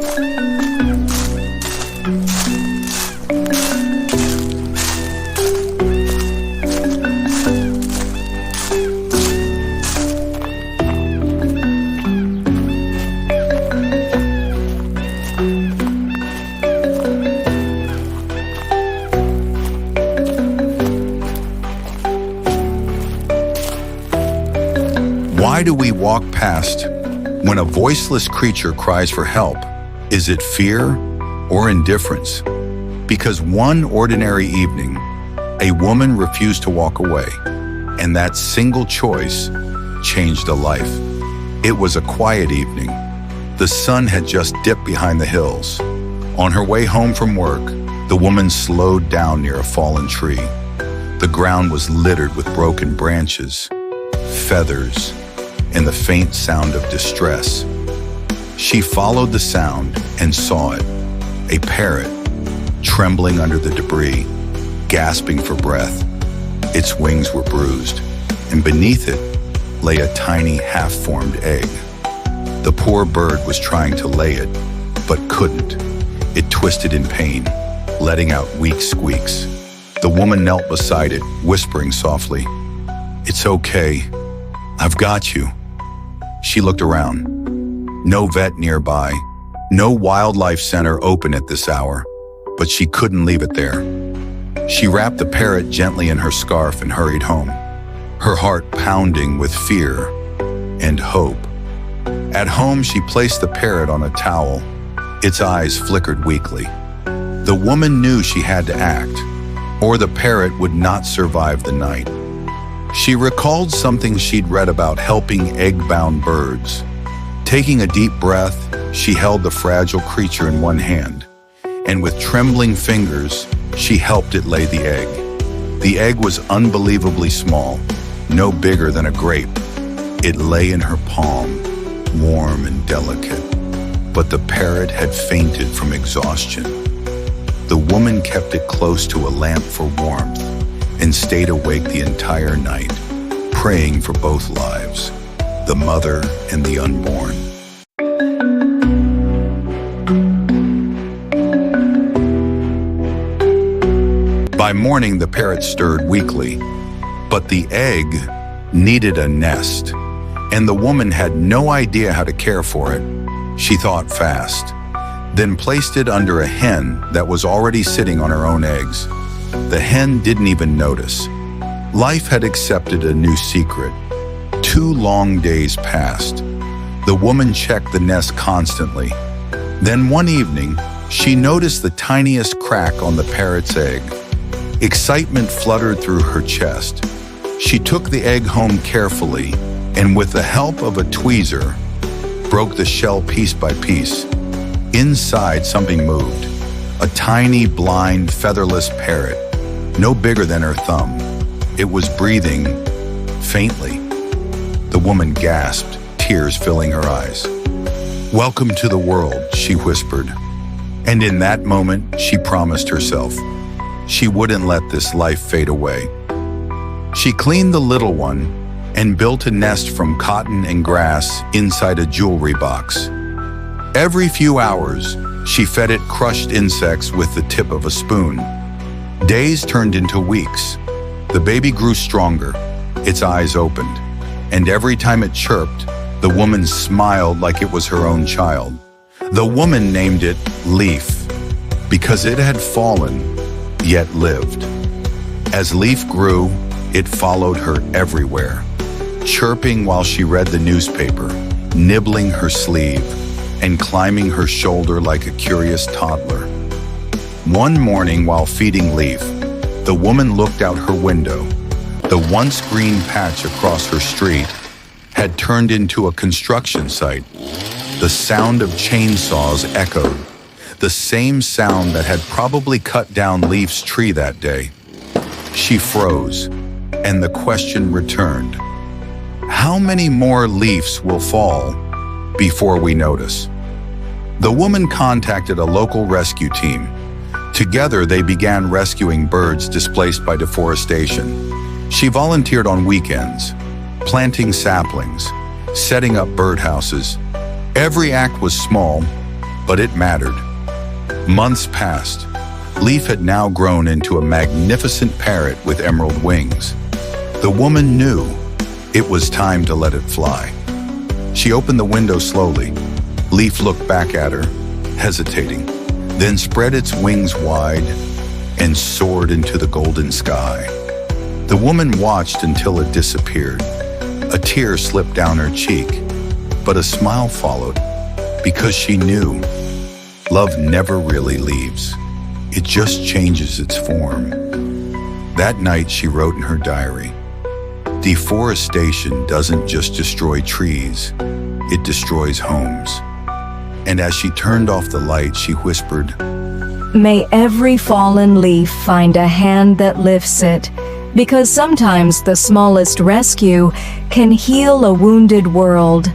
Why do we walk past when a voiceless creature cries for help? Is it fear or indifference? Because one ordinary evening, a woman refused to walk away, and that single choice changed a life. It was a quiet evening. The sun had just dipped behind the hills. On her way home from work, the woman slowed down near a fallen tree. The ground was littered with broken branches, feathers, and the faint sound of distress. She followed the sound and saw it, a parrot, trembling under the debris, gasping for breath. Its wings were bruised, and beneath it lay a tiny half-formed egg. The poor bird was trying to lay it, but couldn't. It twisted in pain, letting out weak squeaks. The woman knelt beside it, whispering softly, "It's okay. I've got you." She looked around. No vet nearby, no wildlife center open at this hour, but she couldn't leave it there. She wrapped the parrot gently in her scarf and hurried home, her heart pounding with fear and hope. At home, she placed the parrot on a towel. Its eyes flickered weakly. The woman knew she had to act, or the parrot would not survive the night. She recalled something she'd read about helping egg-bound birds. Taking a deep breath, she held the fragile creature in one hand, and with trembling fingers, she helped it lay the egg. The egg was unbelievably small, no bigger than a grape. It lay in her palm, warm and delicate, but the parrot had fainted from exhaustion. The woman kept it close to a lamp for warmth and stayed awake the entire night, praying for both lives, the mother and the unborn. By morning, the parrot stirred weakly, but the egg needed a nest, and the woman had no idea how to care for it. She thought fast, then placed it under a hen that was already sitting on her own eggs. The hen didn't even notice. Life had accepted a new secret. 2 long days passed. The woman checked the nest constantly. Then one evening, she noticed the tiniest crack on the parrot's egg. Excitement fluttered through her chest. She took the egg home carefully, and with the help of a tweezer, broke the shell piece by piece. Inside, something moved. A tiny, blind, featherless parrot, no bigger than her thumb. It was breathing faintly. The woman gasped, tears filling her eyes. "Welcome to the world," she whispered. And in that moment, she promised herself she wouldn't let this life fade away. She cleaned the little one and built a nest from cotton and grass inside a jewelry box. Every few hours, she fed it crushed insects with the tip of a spoon. Days turned into weeks. The baby grew stronger, its eyes opened, and every time it chirped, the woman smiled like it was her own child. The woman named it Leaf, because it had fallen, yet lived. As Leaf grew, it followed her everywhere, chirping while she read the newspaper, nibbling her sleeve, and climbing her shoulder like a curious toddler. One morning while feeding Leaf, the woman looked out her window. The once green patch across her street had turned into a construction site. The sound of chainsaws echoed, the same sound that had probably cut down Leaf's tree that day. She froze, and the question returned. How many more leaves will fall before we notice? The woman contacted a local rescue team. Together, they began rescuing birds displaced by deforestation. She volunteered on weekends, planting saplings, setting up birdhouses. Every act was small, but it mattered. Months passed. Leaf had now grown into a magnificent parrot with emerald wings. The woman knew it was time to let it fly. She opened the window slowly. Leaf looked back at her, hesitating, then spread its wings wide and soared into the golden sky. The woman watched until it disappeared. A tear slipped down her cheek, but a smile followed, because she knew love never really leaves. It just changes its form. That night she wrote in her diary, "Deforestation doesn't just destroy trees, it destroys homes." And as she turned off the light, she whispered, May every fallen leaf find a hand that lifts it, because sometimes the smallest rescue can heal a wounded world.